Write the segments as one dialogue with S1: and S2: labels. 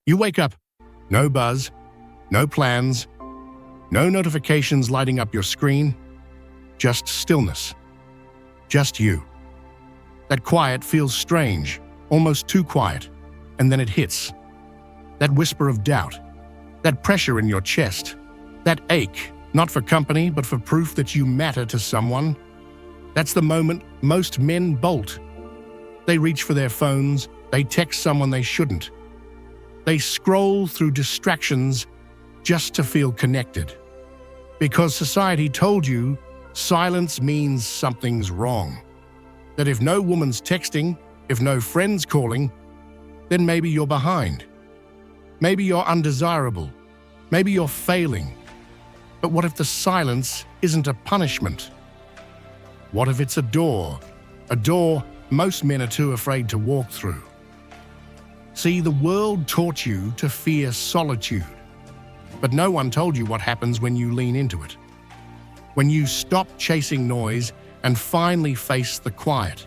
S1: You wake up, no buzz, no plans, no notifications lighting up your screen, just stillness, just you. That quiet feels strange, almost too quiet, and then it hits. That whisper of doubt, that pressure in your chest, that ache, not for company but for proof that you matter to someone. That's the moment most men bolt. They reach for their phones, they text someone they shouldn't. They scroll through distractions just to feel connected. Because society told you silence means something's wrong. That if no woman's texting, if no friend's calling, then maybe you're behind. Maybe you're undesirable. Maybe you're failing. But what if the silence isn't a punishment? What if it's a door? A door most men are too afraid to walk through. See, the world taught you to fear solitude, but no one told you what happens when you lean into it. When you stop chasing noise and finally face the quiet.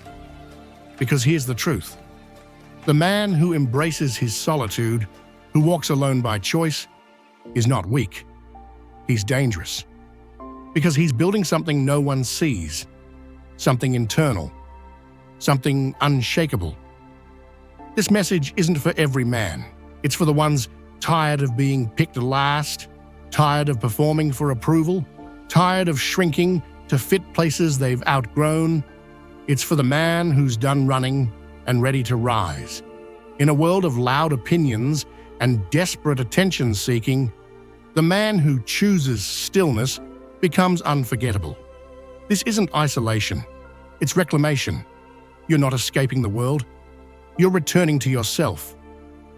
S1: Because here's the truth. The man who embraces his solitude, who walks alone by choice, is not weak. He's dangerous. Because he's building something no one sees, something internal, something unshakable. This message isn't for every man. It's for the ones tired of being picked last, tired of performing for approval, tired of shrinking to fit places they've outgrown. It's for the man who's done running and ready to rise. In a world of loud opinions and desperate attention-seeking, the man who chooses stillness becomes unforgettable. This isn't isolation. It's reclamation. You're not escaping the world. You're returning to yourself.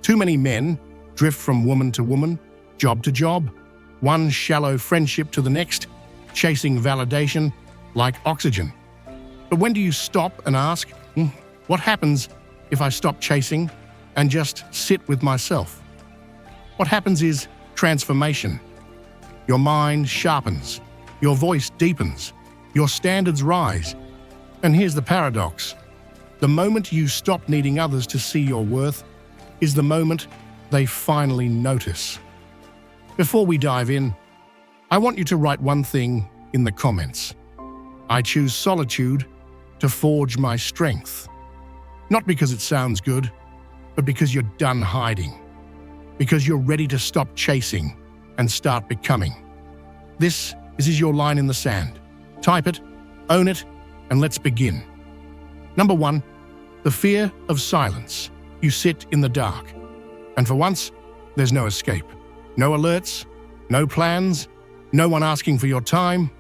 S1: Too many men drift from woman to woman, job to job, one shallow friendship to the next, chasing validation like oxygen. But when do you stop and ask, what happens if I stop chasing and just sit with myself? What happens is transformation. Your mind sharpens, your voice deepens, your standards rise. And here's the paradox. The moment you stop needing others to see your worth is the moment they finally notice. Before we dive in, I want you to write one thing in the comments. I choose solitude to forge my strength. Not because it sounds good, but because you're done hiding. Because you're ready to stop chasing and start becoming. This is your line in the sand. Type it, own it, and let's begin. Number 1, the fear of silence. You sit in the dark. And for once, there's no escape. No alerts, no plans, no one asking for your time,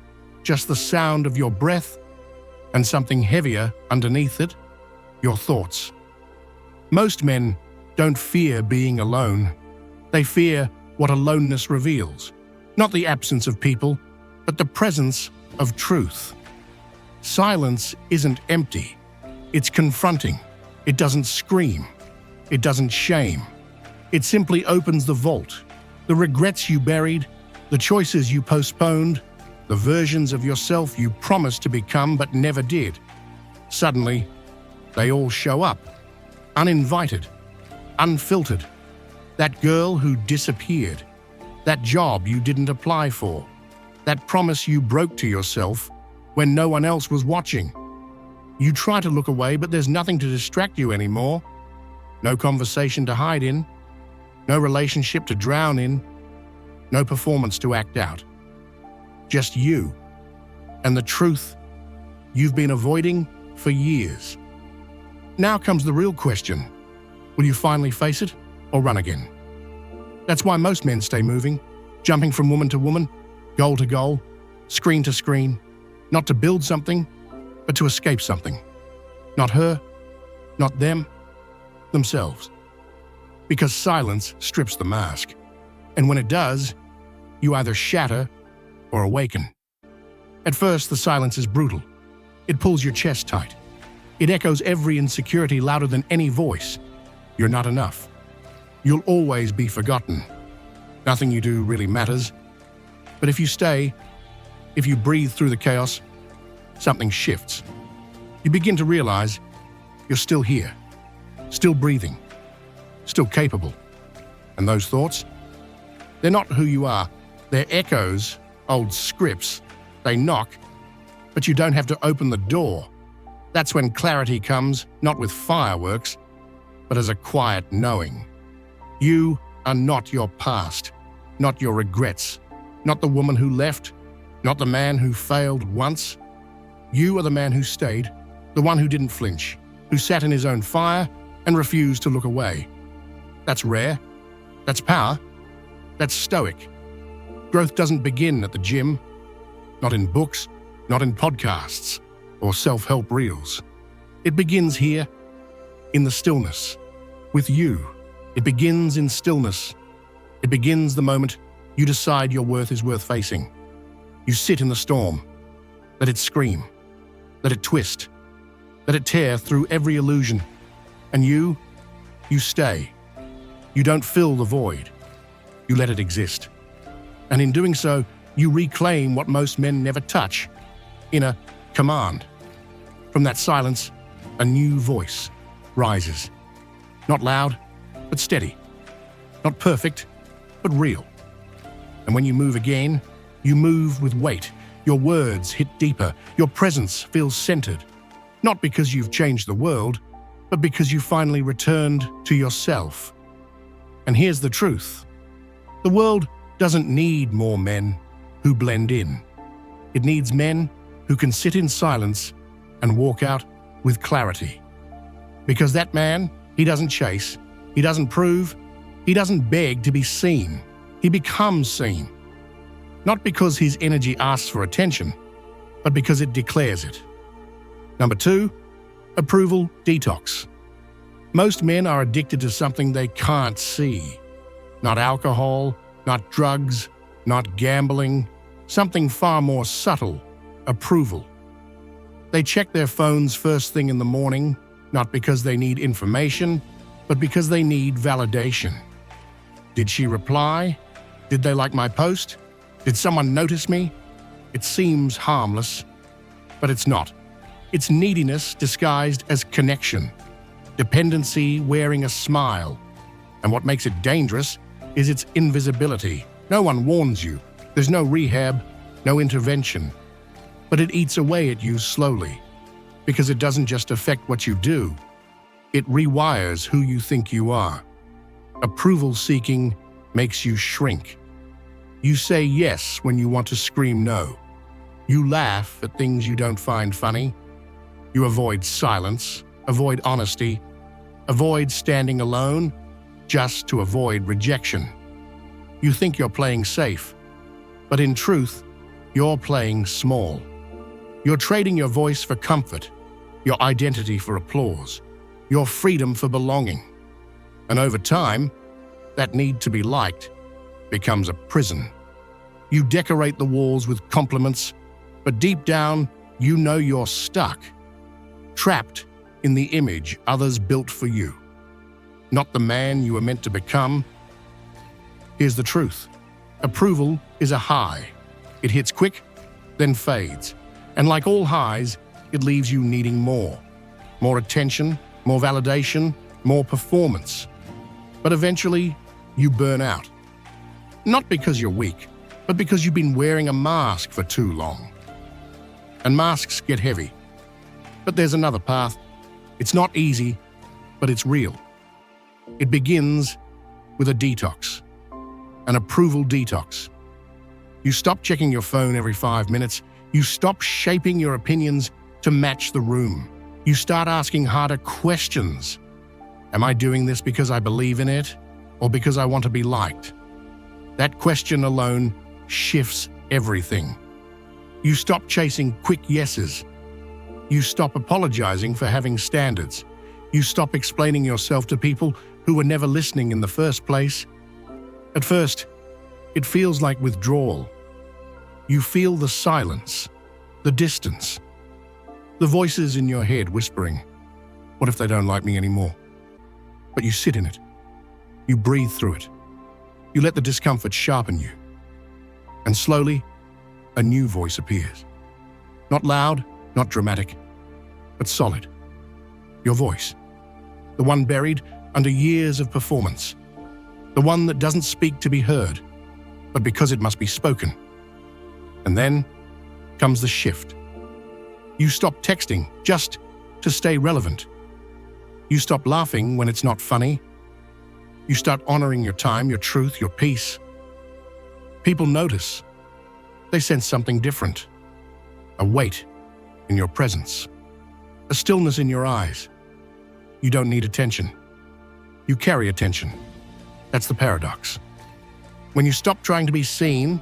S1: just the sound of your breath and something heavier underneath it, your thoughts. Most men don't fear being alone. They fear what aloneness reveals. Not the absence of people, but the presence of truth. Silence isn't empty. It's confronting. It doesn't scream. It doesn't shame. It simply opens the vault. The regrets you buried, the choices you postponed, the versions of yourself you promised to become but never did. Suddenly, they all show up. Uninvited, unfiltered. That girl who disappeared. That job you didn't apply for. That promise you broke to yourself when no one else was watching. You try to look away, but there's nothing to distract you anymore. No conversation to hide in. No relationship to drown in. No performance to act out. Just you and the truth you've been avoiding for years. Now comes the real question. Will you finally face it or run again? That's why most men stay moving, jumping from woman to woman, goal to goal, screen to screen, not to build something, but to escape something. Not her, not them, themselves. Because silence strips the mask. And when it does, you either shatter or awaken. At first, the silence is brutal. It pulls your chest tight. It echoes every insecurity louder than any voice. You're not enough. You'll always be forgotten. Nothing you do really matters. But if you stay, if you breathe through the chaos, something shifts. You begin to realize you're still here, still breathing, still capable. And those thoughts? They're not who you are. They're echoes, old scripts. They knock, but you don't have to open the door. That's when clarity comes, not with fireworks, but as a quiet knowing. You are not your past, not your regrets, not the woman who left, not the man who failed once. You are the man who stayed, the one who didn't flinch, who sat in his own fire and refused to look away. That's rare. That's power. That's stoic. Growth doesn't begin at the gym, not in books, not in podcasts or self-help reels. It begins here, in the stillness, with you. It begins in stillness. It begins the moment you decide your worth is worth facing. You sit in the storm. Let it scream. Let it twist. Let it tear through every illusion. And you stay. You don't fill the void. You let it exist. And in doing so, you reclaim what most men never touch, inner command. From that silence, a new voice rises. Not loud, but steady. Not perfect, but real. And when you move again, you move with weight. Your words hit deeper. Your presence feels centered. Not because you've changed the world, but because you finally returned to yourself. And here's the truth. The world doesn't need more men who blend in. It needs men who can sit in silence and walk out with clarity. Because that man, he doesn't chase, he doesn't prove, he doesn't beg to be seen. He becomes seen. Not because his energy asks for attention, but because it declares it. Number 2, approval detox. Most men are addicted to something they can't see. Not alcohol, not drugs, not gambling, something far more subtle, approval. They check their phones first thing in the morning, not because they need information, but because they need validation. Did she reply? Did they like my post? Did someone notice me? It seems harmless, but it's not. It's neediness disguised as connection, dependency wearing a smile. And what makes it dangerous is its invisibility. No one warns you. There's no rehab, no intervention. But it eats away at you slowly, because it doesn't just affect what you do. It rewires who you think you are. Approval seeking makes you shrink. You say yes when you want to scream no. You laugh at things you don't find funny. You avoid silence, avoid honesty, avoid standing alone, just to avoid rejection. You think you're playing safe, but in truth, you're playing small. You're trading your voice for comfort, your identity for applause, your freedom for belonging. And over time, that need to be liked becomes a prison. You decorate the walls with compliments, but deep down, you know you're stuck, trapped in the image others built for you, not the man you were meant to become. Here's the truth. Approval is a high. It hits quick, then fades. And like all highs, it leaves you needing more. More attention, more validation, more performance. But eventually, you burn out. Not because you're weak, but because you've been wearing a mask for too long. And masks get heavy. But there's another path. It's not easy, but it's real. It begins with a detox, an approval detox. You stop checking your phone every 5 minutes. You stop shaping your opinions to match the room. You start asking harder questions. Am I doing this because I believe in it, or because I want to be liked? That question alone shifts everything. You stop chasing quick yeses. You stop apologizing for having standards. You stop explaining yourself to people who were never listening in the first place. At first, it feels like withdrawal. You feel the silence, the distance, the voices in your head whispering, what if they don't like me anymore? But you sit in it. You breathe through it. You let the discomfort sharpen you. And slowly, a new voice appears. Not loud, not dramatic, but solid. Your voice. The one buried under years of performance. the one that doesn't speak to be heard, but because it must be spoken. And then comes the shift. You stop texting just to stay relevant. You stop laughing when it's not funny. You start honoring your time, your truth, your peace. People notice. They sense something different. A weight in your presence. A stillness in your eyes. You don't need attention. You carry attention. That's the paradox. When you stop trying to be seen,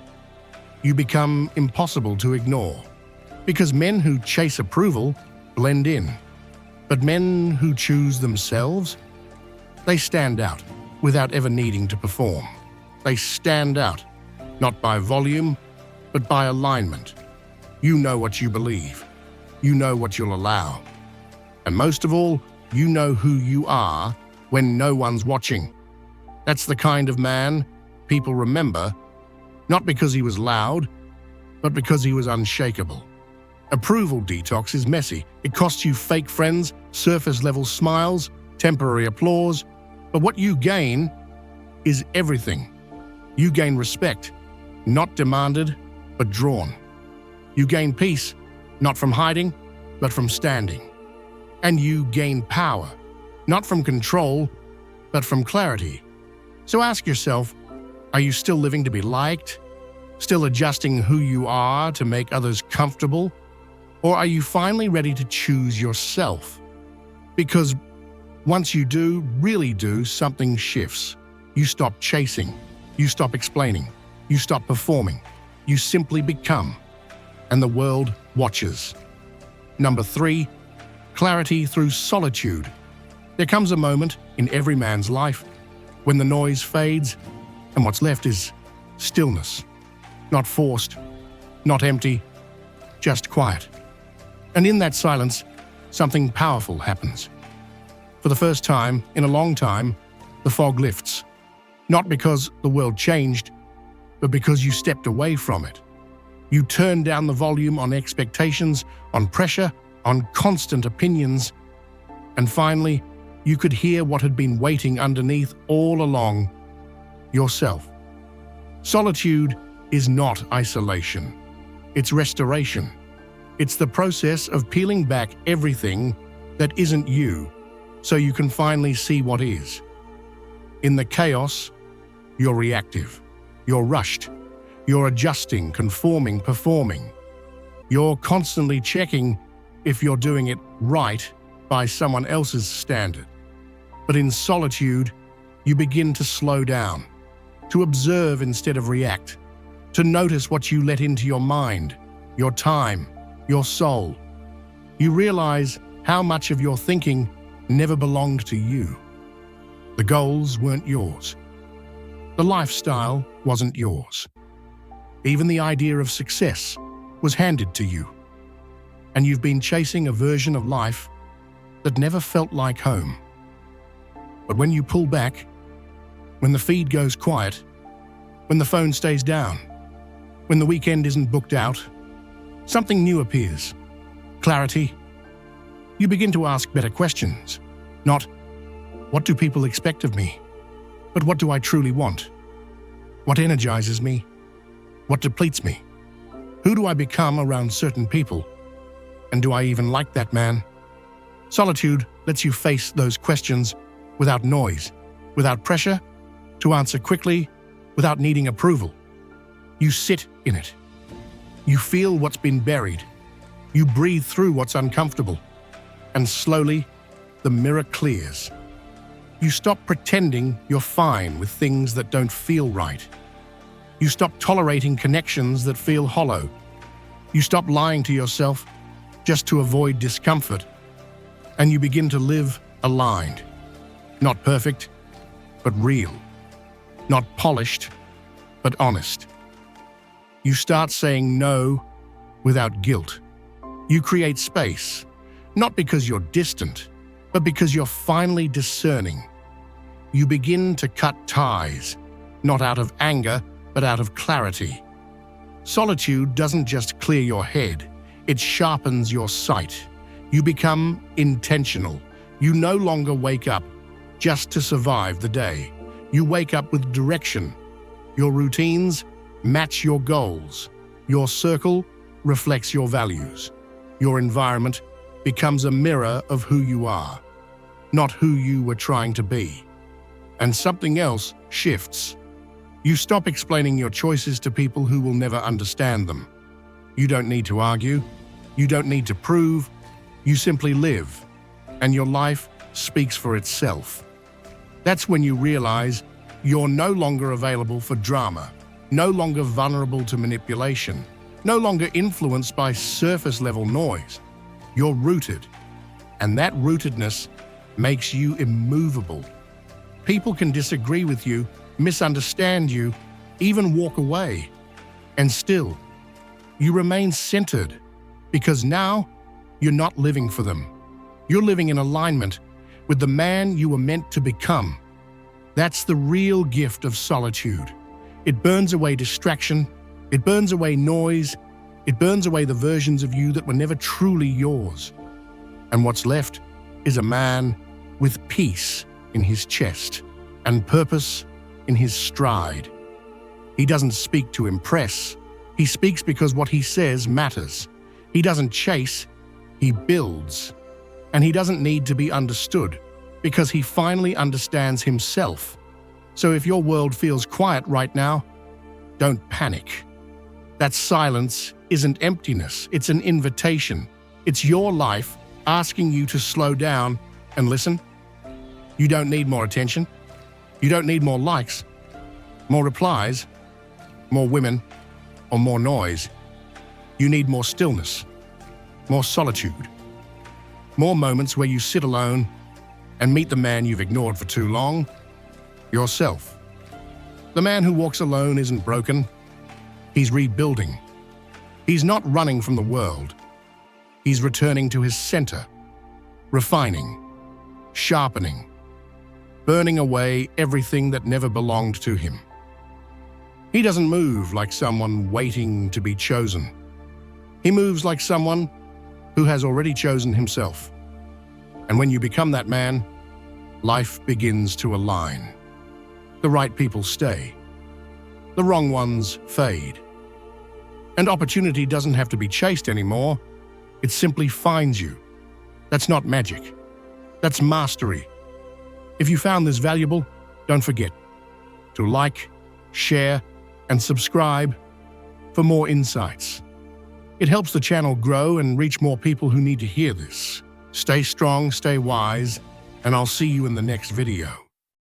S1: you become impossible to ignore. Because men who chase approval blend in. But men who choose themselves, they stand out without ever needing to perform. They stand out, not by volume, but by alignment. You know what you believe. You know what you'll allow. And most of all, you know who you are when no one's watching. That's the kind of man people remember, not because he was loud, but because he was unshakable. Approval detox is messy. It costs you fake friends, surface-level smiles, temporary applause. But what you gain is everything. You gain respect, not demanded, but drawn. You gain peace, not from hiding, but from standing. And you gain power, not from control, but from clarity. So ask yourself, are you still living to be liked? Still adjusting who you are to make others comfortable? Or are you finally ready to choose yourself? Because once you do, really do, something shifts. You stop chasing. You stop explaining. You stop performing. You simply become. And the world watches. Number 3, clarity through solitude. There comes a moment in every man's life when the noise fades and what's left is stillness. Not forced, not empty, just quiet. And in that silence, something powerful happens. For the first time in a long time, the fog lifts. Not because the world changed, but because you stepped away from it. You turned down the volume on expectations, on pressure, on constant opinions, and finally, you could hear what had been waiting underneath all along: yourself. Solitude is not isolation. It's restoration. It's the process of peeling back everything that isn't you, so you can finally see what is. In the chaos, you're reactive. You're rushed. You're adjusting, conforming, performing. You're constantly checking if you're doing it right by someone else's standard. But in solitude, you begin to slow down, to observe instead of react, to notice what you let into your mind, your time, your soul. You realize how much of your thinking never belonged to you. The goals weren't yours. The lifestyle wasn't yours. Even the idea of success was handed to you. And you've been chasing a version of life that never felt like home. But when you pull back, when the feed goes quiet, when the phone stays down, when the weekend isn't booked out, something new appears. Clarity. You begin to ask better questions. Not, what do people expect of me? But what do I truly want? What energizes me? What depletes me? Who do I become around certain people? And do I even like that man? Solitude lets you face those questions without noise, without pressure, to answer quickly, without needing approval. You sit in it. You feel what's been buried. You breathe through what's uncomfortable. And slowly, the mirror clears. You stop pretending you're fine with things that don't feel right. You stop tolerating connections that feel hollow. You stop lying to yourself just to avoid discomfort. And you begin to live aligned. Not perfect, but real. Not polished, but honest. You start saying no without guilt. You create space, not because you're distant, but because you're finally discerning. You begin to cut ties, not out of anger, but out of clarity. Solitude doesn't just clear your head, it sharpens your sight. You become intentional. You no longer wake up just to survive the day. You wake up with direction. Your routines match your goals. Your circle reflects your values. Your environment becomes a mirror of who you are, not who you were trying to be. And something else shifts. You stop explaining your choices to people who will never understand them. You don't need to argue. You don't need to prove. You simply live, and your life speaks for itself. That's when you realize you're no longer available for drama, no longer vulnerable to manipulation, no longer influenced by surface-level noise. You're rooted, and that rootedness makes you immovable. People can disagree with you, misunderstand you, even walk away, and still, you remain centered, because now you're not living for them. You're living in alignment with the man you were meant to become. That's the real gift of solitude. It burns away distraction, it burns away noise, it burns away the versions of you that were never truly yours. And what's left is a man with peace in his chest and purpose in his stride. He doesn't speak to impress. He speaks because what he says matters. He doesn't chase, he builds. And he doesn't need to be understood because he finally understands himself. So if your world feels quiet right now, don't panic. That silence isn't emptiness, it's an invitation. It's your life asking you to slow down and listen. You don't need more attention. You don't need more likes, more replies, more women, or more noise. You need more stillness, more solitude, more moments where you sit alone and meet the man you've ignored for too long, yourself. The man who walks alone isn't broken. He's rebuilding. He's not running from the world. He's returning to his center, refining, sharpening, burning away everything that never belonged to him. He doesn't move like someone waiting to be chosen. He moves like someone who has already chosen himself. And when you become that man, life begins to align. The right people stay. The wrong ones fade. And opportunity doesn't have to be chased anymore. It simply finds you. That's not magic. That's mastery. If you found this valuable, don't forget to like, share, and subscribe for more insights. It helps the channel grow and reach more people who need to hear this. Stay strong, stay wise, and I'll see you in the next video.